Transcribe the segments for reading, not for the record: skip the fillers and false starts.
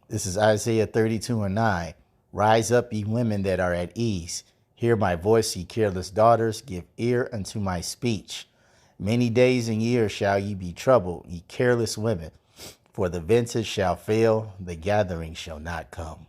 This is Isaiah 32:9. Rise up, ye women that are at ease. Hear my voice, ye careless daughters. Give ear unto my speech. Many days and years shall ye be troubled, ye careless women. For the vintage shall fail, the gathering shall not come.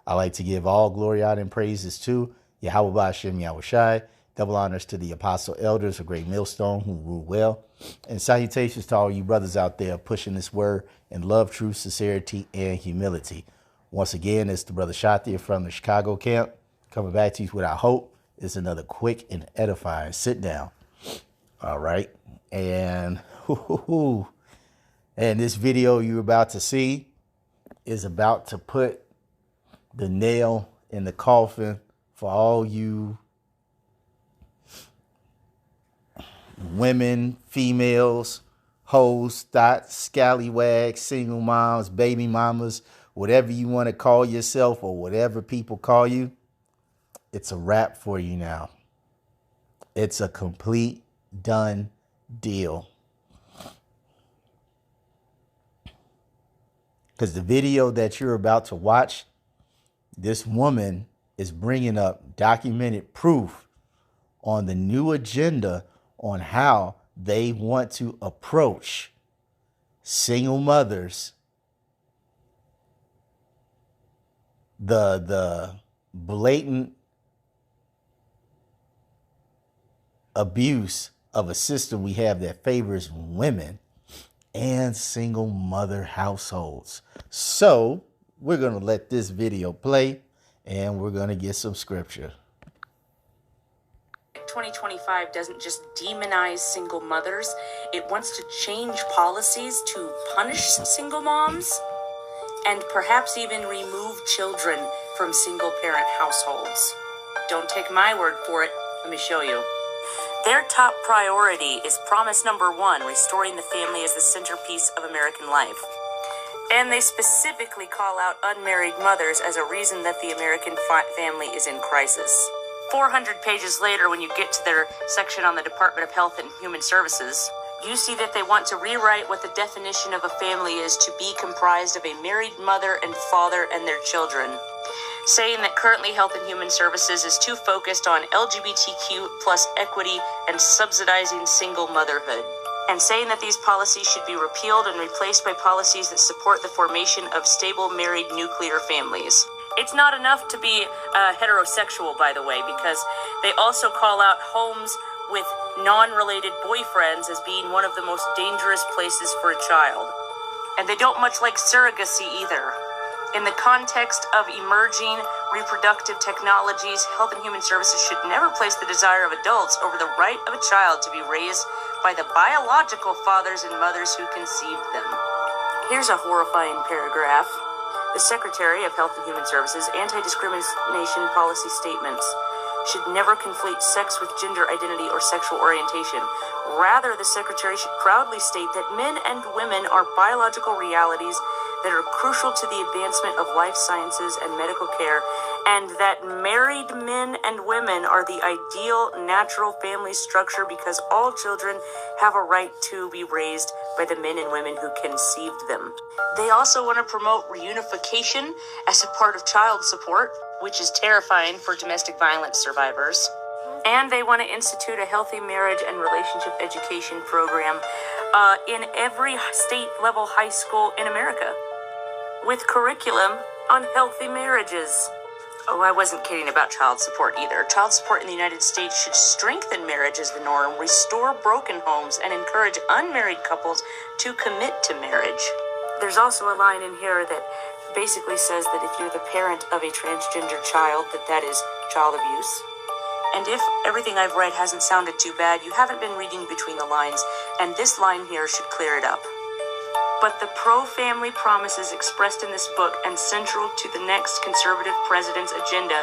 I like to give all glory, honor, and praises to Yahweh Ba'Shem Yahushai. Double honors to the apostle elders of Great Millstone who rule well. And salutations to all you brothers out there pushing this word in love, truth, sincerity, and humility. Once again, it's the brother Shatia from the Chicago camp coming back to you with, I hope, is another quick and edifying sit down. All right. And this video you're about to see is about to put the nail in the coffin for all you women, females, hoes, thoughts, scallywags, single moms, baby mamas, whatever you want to call yourself or whatever people call you. It's a wrap for you now. It's a complete done deal. Because the video that you're about to watch, this woman is bringing up documented proof on the new agenda on how they want to approach single mothers, the blatant abuse of a system we have that favors women and single mother households. So we're going to let this video play and we're going to get some scripture. 2025 doesn't just demonize single mothers, it wants to change policies to punish single moms and perhaps even remove children from single parent households. Don't take my word for it, let me show you. Their top priority is promise number 1, restoring the family as the centerpiece of American life. And they specifically call out unmarried mothers as a reason that the American family is in crisis. 400 pages later, when you get to their section on the Department of Health and Human Services, you see that they want to rewrite what the definition of a family is to be comprised of a married mother and father and their children, saying that currently Health and Human Services is too focused on LGBTQ plus equity and subsidizing single motherhood, and saying that these policies should be repealed and replaced by policies that support the formation of stable married nuclear families. It's not enough to be heterosexual, by the way, because they also call out homes with non-related boyfriends as being one of the most dangerous places for a child. And they don't much like surrogacy either. In the context of emerging reproductive technologies, Health and Human Services should never place the desire of adults over the right of a child to be raised by the biological fathers and mothers who conceived them. Here's a horrifying paragraph. The Secretary of Health and Human Services anti-discrimination policy statements should never conflate sex with gender identity or sexual orientation. Rather, the Secretary should proudly state that men and women are biological realities that are crucial to the advancement of life sciences and medical care, and that married men and women are the ideal natural family structure because all children have a right to be raised by the men and women who conceived them. They also want to promote reunification as a part of child support, which is terrifying for domestic violence survivors. And they want to institute a healthy marriage and relationship education program in every state-level high school in America, with curriculum on healthy marriages. Oh, I wasn't kidding about child support either. Child support in the United States should strengthen marriage as the norm, restore broken homes, and encourage unmarried couples to commit to marriage. There's also a line in here that basically says that if you're the parent of a transgender child, that is child abuse. And if everything I've read hasn't sounded too bad, you haven't been reading between the lines, and this line here should clear it up. But the pro-family promises expressed in this book and central to the next conservative president's agenda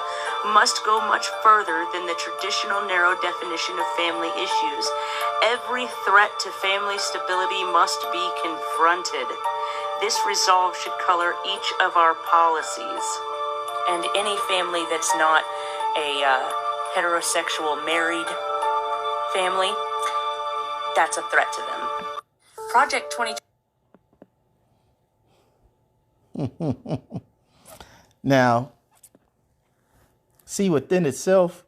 must go much further than the traditional narrow definition of family issues. Every threat to family stability must be confronted. This resolve should color each of our policies. And any family that's not a heterosexual married family, that's a threat to them. Project 20... Now, see, within itself,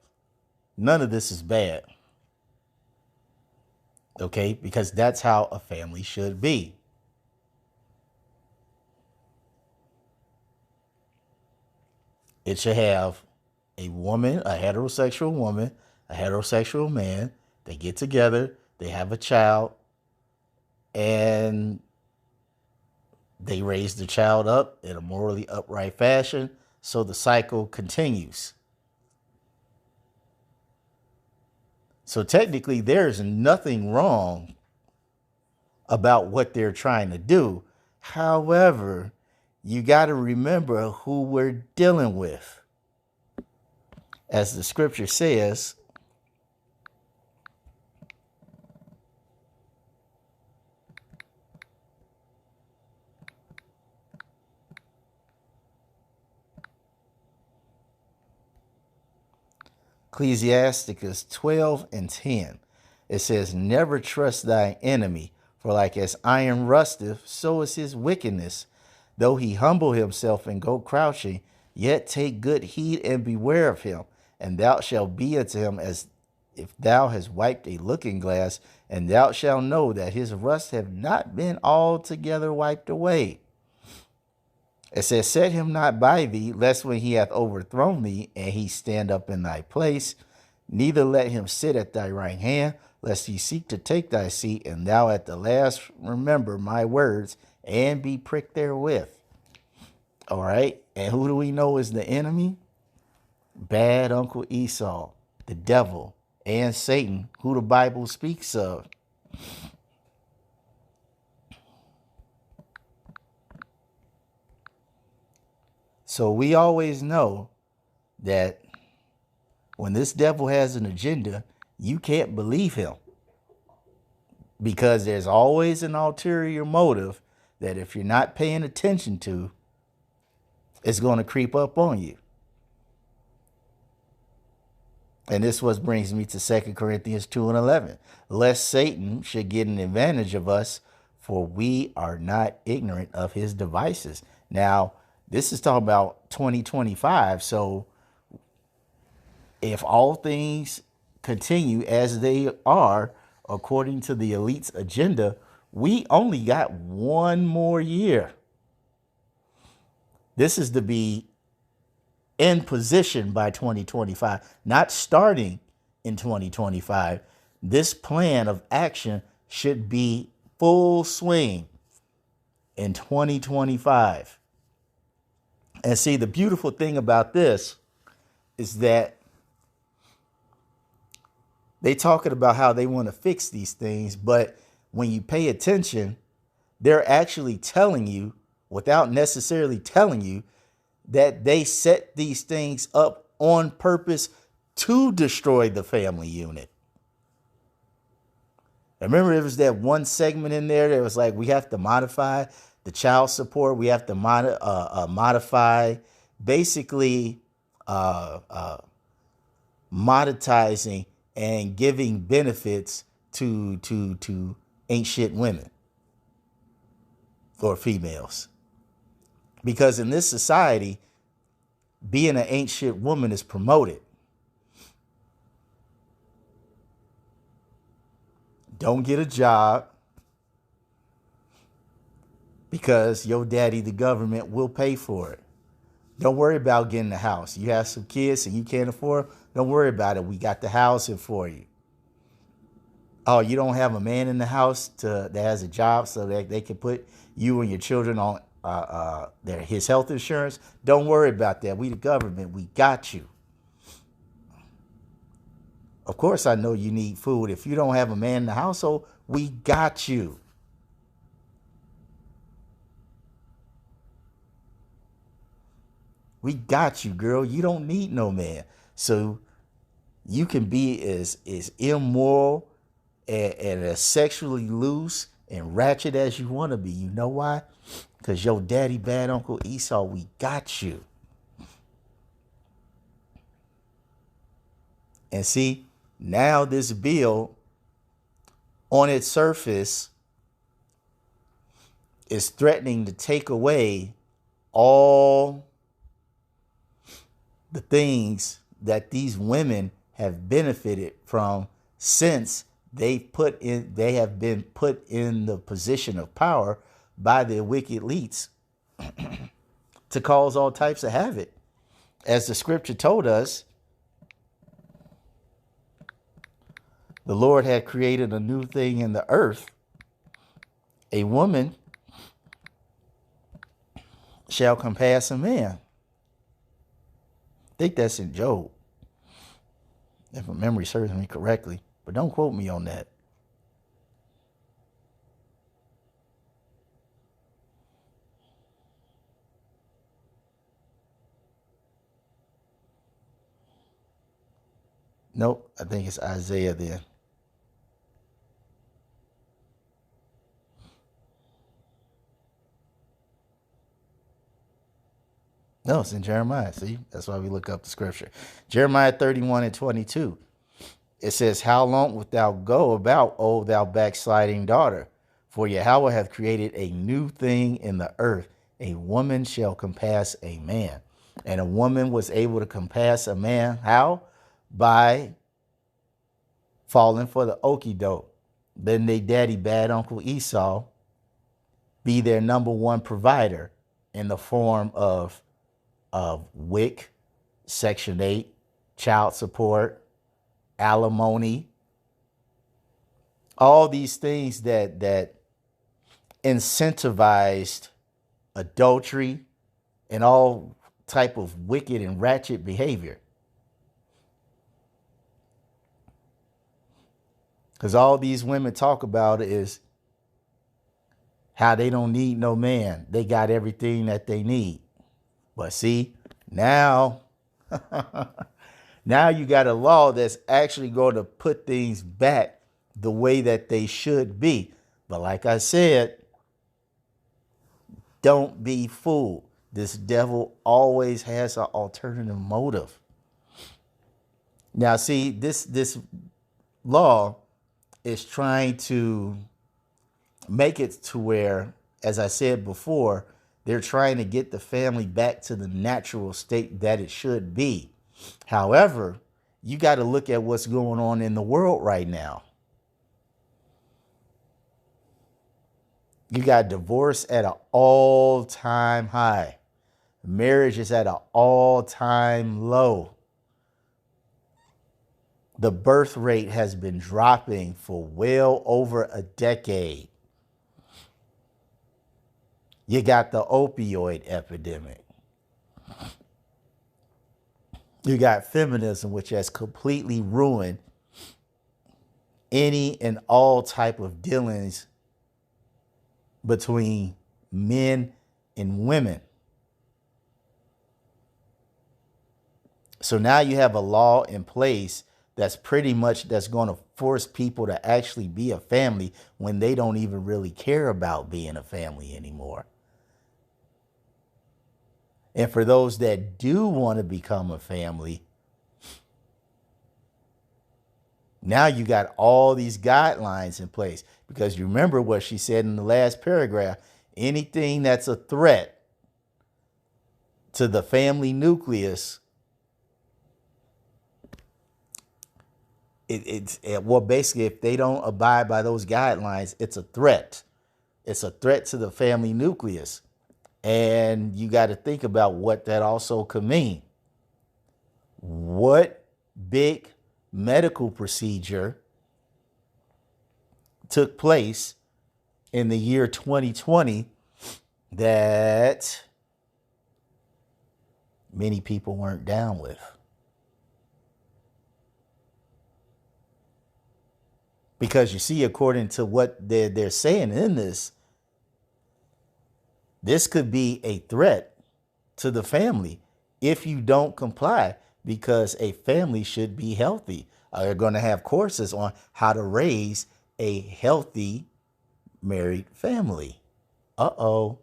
none of this is bad. Okay? Because that's how a family should be. It should have a woman, a heterosexual man. They get together, they have a child, and they raise the child up in a morally upright fashion, so the cycle continues. So technically, there's nothing wrong about what they're trying to do. However, you got to remember who we're dealing with. As the scripture says, Ecclesiasticus 12:10. It says, never trust thy enemy, for like as iron rusteth, so is his wickedness. Though he humble himself and go crouching, yet take good heed and beware of him. And thou shalt be unto him as if thou hast wiped a looking glass, and thou shalt know that his rust have not been altogether wiped away. It says, set him not by thee, lest when he hath overthrown thee, and he stand up in thy place, neither let him sit at thy right hand, lest he seek to take thy seat, and thou at the last remember my words, and be pricked therewith. All right. And who do we know is the enemy? Bad Uncle Esau, the devil, and Satan, who the Bible speaks of. So we always know that when this devil has an agenda, you can't believe him, because there's always an ulterior motive that if you're not paying attention to, it's going to creep up on you. And this what brings me to 2 Corinthians 2:11. Lest Satan should get an advantage of us, for we are not ignorant of his devices. Now, this is talking about 2025. So if all things continue as they are, according to the elite's agenda, we only got one more year. This is to be in position by 2025, not starting in 2025. This plan of action should be full swing in 2025. And see, the beautiful thing about this is that they talking about how they want to fix these things, but when you pay attention, they're actually telling you, without necessarily telling you, that they set these things up on purpose to destroy the family unit. Remember, there was that one segment in there that was like, we have to modify the child support. We have to modify, basically monetizing and giving benefits to ancient women or females. Because in this society, being an ancient woman is promoted. Don't get a job, because your daddy, the government, will pay for it. Don't worry about getting a house. You have some kids and you can't afford them, don't worry about it. We got the housing for you. Oh, you don't have a man in the house that has a job so that they can put you and your children on his health insurance? Don't worry about that. We the government, we got you. Of course, I know you need food. If you don't have a man in the household, we got you. We got you, girl. You don't need no man. So you can be as immoral and as sexually loose and ratchet as you want to be. You know why? Because your daddy, bad Uncle Esau, we got you. And see, now this bill on its surface is threatening to take away all the things that these women have benefited from since they have been put in the position of power by the wicked elites to cause all types of havoc. As the scripture told us, the Lord had created a new thing in the earth. A woman shall compass a man. I think that's in Job, if my memory serves me correctly, but don't quote me on that. Nope, I think it's Isaiah then. No, it's in Jeremiah. See, that's why we look up the scripture. Jeremiah 31:22. It says, how long wilt thou go about, O thou backsliding daughter? For Yahweh hath created a new thing in the earth. A woman shall compass a man. And a woman was able to compass a man. How? By falling for the okie doke. Then they daddy bad Uncle Esau be their number one provider in the form of WIC, Section 8, child support, alimony, all these things that incentivized adultery and all type of wicked and ratchet behavior. Because all these women talk about is how they don't need no man. They got everything that they need. But see, now now you got a law that's actually going to put things back the way that they should be. But like I said, don't be fooled. This devil always has an alternative motive. Now, see, this law is trying to make it to where, as I said before, they're trying to get the family back to the natural state that it should be. However, you got to look at what's going on in the world right now. You got divorce at an all-time high. Marriage is at an all-time low. The birth rate has been dropping for well over a decade. You got the opioid epidemic. You got feminism, which has completely ruined any and all type of dealings between men and women. So now you have a law in place that's pretty much that's going to force people to actually be a family when they don't even really care about being a family anymore. And for those that do want to become a family, now you got all these guidelines in place. Because you remember what she said in the last paragraph, anything that's a threat to the family nucleus, well, basically, if they don't abide by those guidelines, it's a threat. It's a threat to the family nucleus. And you got to think about what that also could mean. What big medical procedure took place in the year 2020 that many people weren't down with? Because you see, according to what they're saying in this could be a threat to the family if you don't comply, because a family should be healthy. They're going to have courses on how to raise a healthy married family. Uh-oh.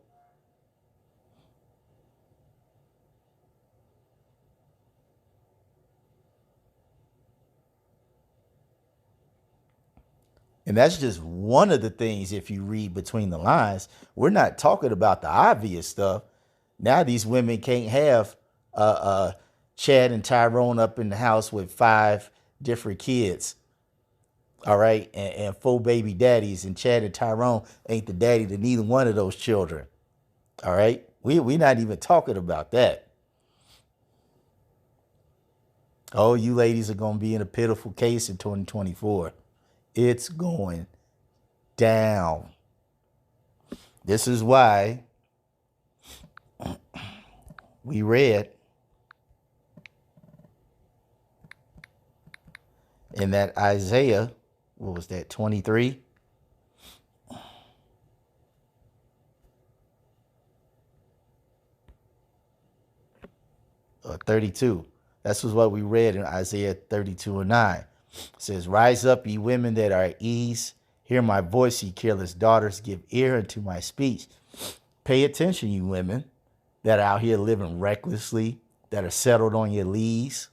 And that's just one of the things, if you read between the lines. We're not talking about the obvious stuff. Now these women can't have Chad and Tyrone up in the house with 5 different kids. All right, and 4 baby daddies, and Chad and Tyrone ain't the daddy to neither one of those children. All right, we not even talking about that. Oh, you ladies are gonna be in a pitiful case in 2024. It's going down. This is why we read in that Isaiah, what was that, 23? Or 32. That's what we read in Isaiah 32 and 9. It says, rise up, ye women that are at ease. Hear my voice, ye careless daughters. Give ear unto my speech. Pay attention, you women that are out here living recklessly, that are settled on your lees.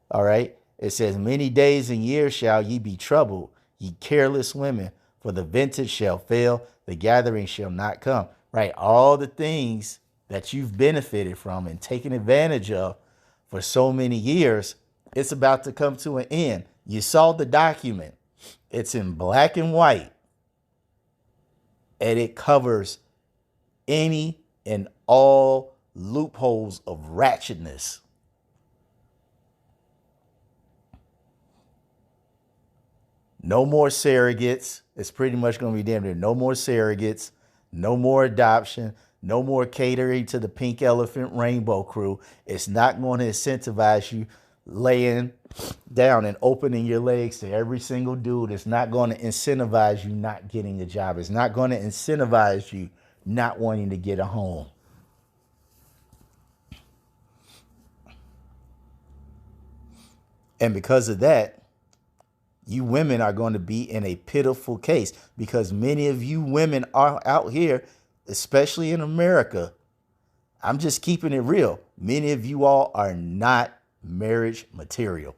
All right. It says, many days and years shall ye be troubled, ye careless women, for the vintage shall fail, the gathering shall not come. Right. All the things that you've benefited from and taken advantage of for so many years, it's about to come to an end. You saw the document. It's in black and white. And it covers any and all loopholes of ratchetness. No more surrogates. It's pretty much going to be damn near no more surrogates, no more adoption, no more catering to the pink elephant rainbow crew. It's not going to incentivize you laying down and opening your legs to every single dude. It's not going to incentivize you not getting a job. It's not going to incentivize you not wanting to get a home. And because of that, you women are going to be in a pitiful case, because many of you women are out here, especially in America. I'm just keeping it real. Many of you all are not marriage material,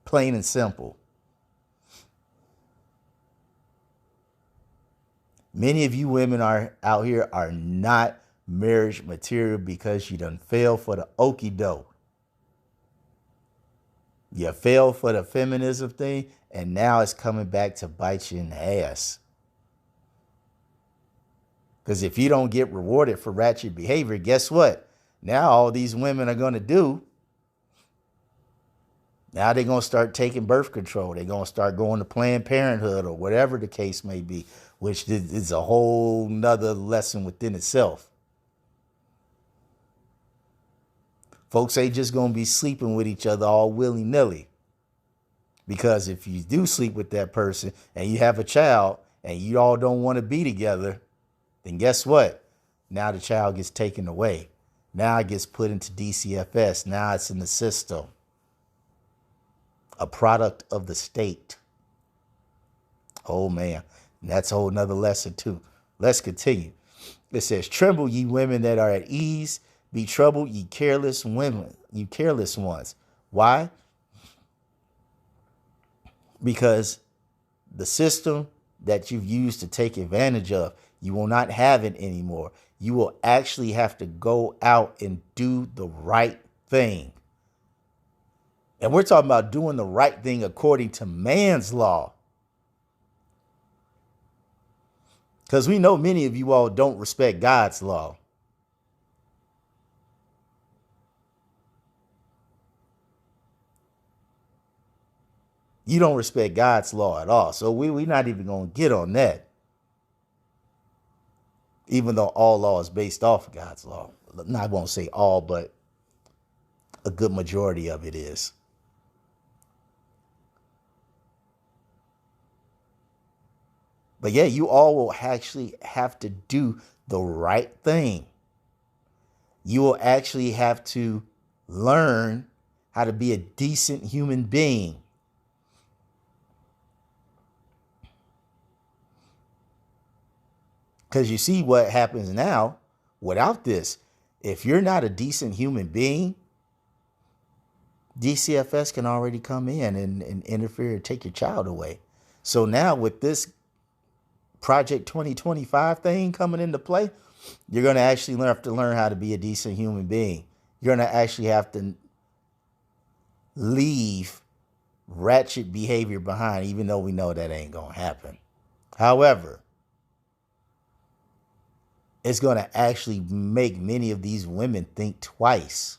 plain and simple. Many of you women are out here are not marriage material because you done fell for the okie doke. You fell for the feminism thing, and now it's coming back to bite you in the ass. Because if you don't get rewarded for ratchet behavior, guess what? Now all these women are going to do, now they're going to start taking birth control. They're going to start going to Planned Parenthood or whatever the case may be, which is a whole nother lesson within itself. Folks ain't just going to be sleeping with each other all willy-nilly. Because if you do sleep with that person and you have a child and you all don't want to be together, then guess what? Now the child gets taken away. Now it gets put into DCFS. Now it's in the system. A product of the state. Oh, man. And that's a whole nother lesson, too. Let's continue. It says, tremble, ye women that are at ease. Be troubled, ye careless women, you careless ones. Why? Because the system that you've used to take advantage of, you will not have it anymore. You will actually have to go out and do the right thing. And we're talking about doing the right thing according to man's law. Because we know many of you all don't respect God's law. You don't respect God's law at all. So we're not even going to get on that. Even though all law is based off of God's law. I won't say all, but a good majority of it is. But yeah, you all will actually have to do the right thing. You will actually have to learn how to be a decent human being. Because you see what happens now without this. If you're not a decent human being, DCFS can already come in and interfere and take your child away. So now with this Project 2025 thing coming into play, You're going to actually have to learn how to be a decent human being. You're going to actually have to leave ratchet behavior behind, even though we know that ain't going to happen. However, it's going to actually make many of these women think twice.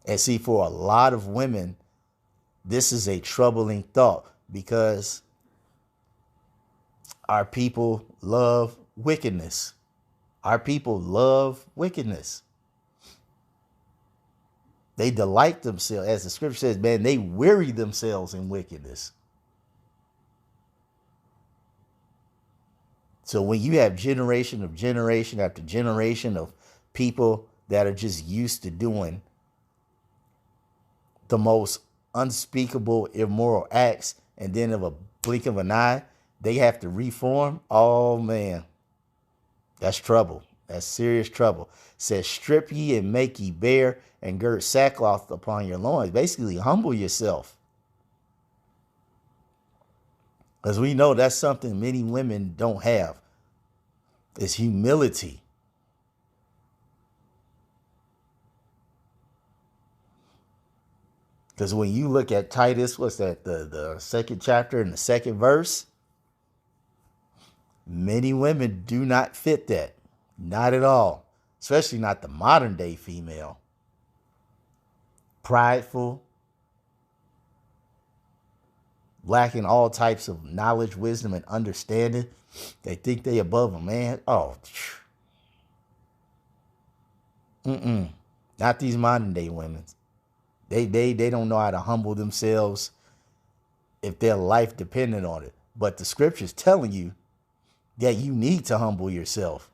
And see, for a lot of women, this is a troubling thought because our people love wickedness. Our people love wickedness. They delight themselves. As the scripture says, man, they weary themselves in wickedness. So when you have generation after generation of people that are just used to doing the most unspeakable immoral acts, and then of a blink of an eye, they have to reform. Oh man, that's trouble. That's serious trouble. It says, strip ye and make ye bare, and gird sackcloth upon your loins. Basically, humble yourself. Because we know that's something many women don't have. It's humility. Because when you look at Titus, what's that, the second chapter and the second verse, many women do not fit that. Not at all. Especially not the modern day female. Prideful. Lacking all types of knowledge, wisdom, and understanding. They think they above a man. Oh. Not these modern day women. They don't know how to humble themselves if their life depended on it. But the scripture's telling you that you need to humble yourself.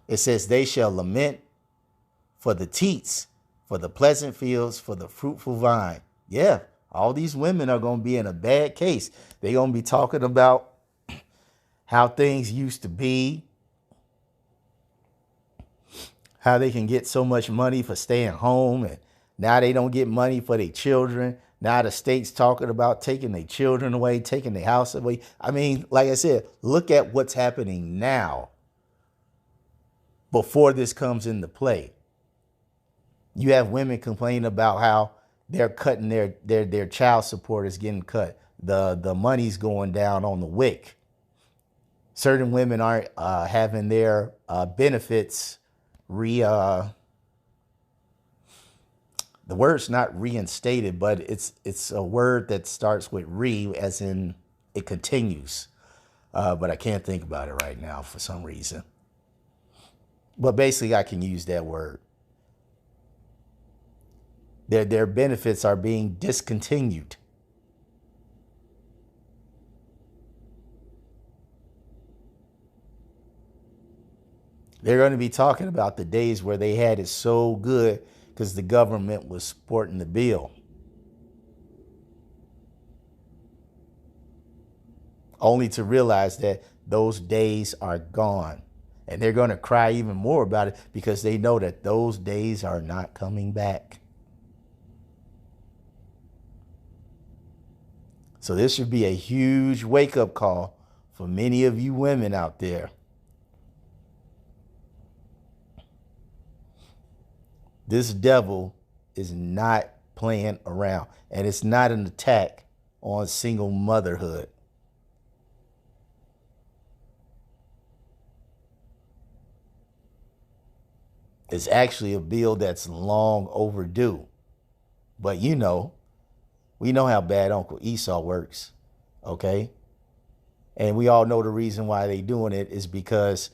It says, they shall lament for the teats, for the pleasant fields, for the fruitful vine. Yeah, all these women are going to be in a bad case. They're going to be talking about how things used to be, how they can get so much money for staying home, and now they don't get money for their children. Now the state's talking about taking their children away, taking their house away. I mean, like I said, look at what's happening now before this comes into play. You have women complaining about how they're cutting their child support is getting cut. The money's going down on the WIC. Certain women aren't having their benefits the word's not reinstated, but it's a word that starts with as in it continues. But I can't think about it right now for some reason. But basically, I can use that word. Their benefits are being discontinued. They're going to be talking about the days where they had it so good because the government was supporting the bill. Only to realize that those days are gone. And they're going to cry even more about it because they know that those days are not coming back. So this should be a huge wake-up call for many of you women out there. This devil is not playing around. And it's not an attack on single motherhood. It's actually a bill that's long overdue. But we know how bad Uncle Esau works, okay? And we all know the reason why they're doing it is because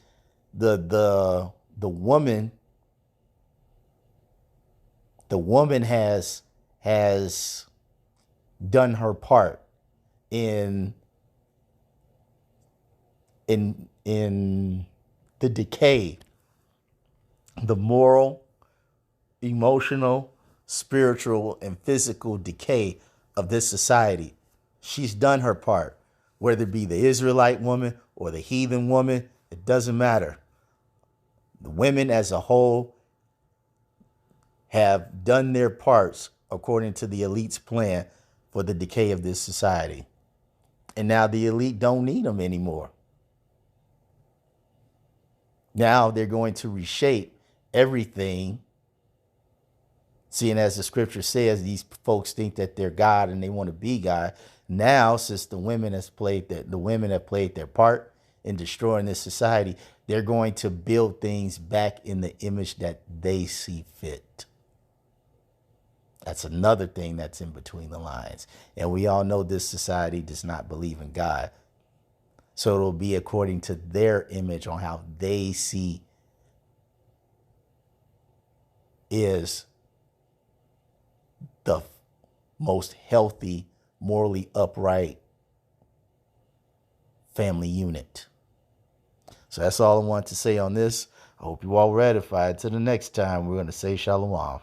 the woman has done her part in the decay, the moral, emotional, spiritual, and physical decay of this society. She's done her part, whether it be the Israelite woman or the heathen woman, it doesn't matter. The women as a whole have done their parts according to the elite's plan for the decay of this society. And now the elite don't need them anymore. Now they're going to reshape everything. Seeing as the scripture says, these folks think that they're God and they want to be God. Now, since the women have played their part in destroying this society, they're going to build things back in the image that they see fit. That's another thing that's in between the lines. And we all know this society does not believe in God. So it'll be according to their image on how they see is the most healthy, morally upright family unit. So that's all I want to say on this. I hope you all ratified. Till the next time, we're going to say shalom.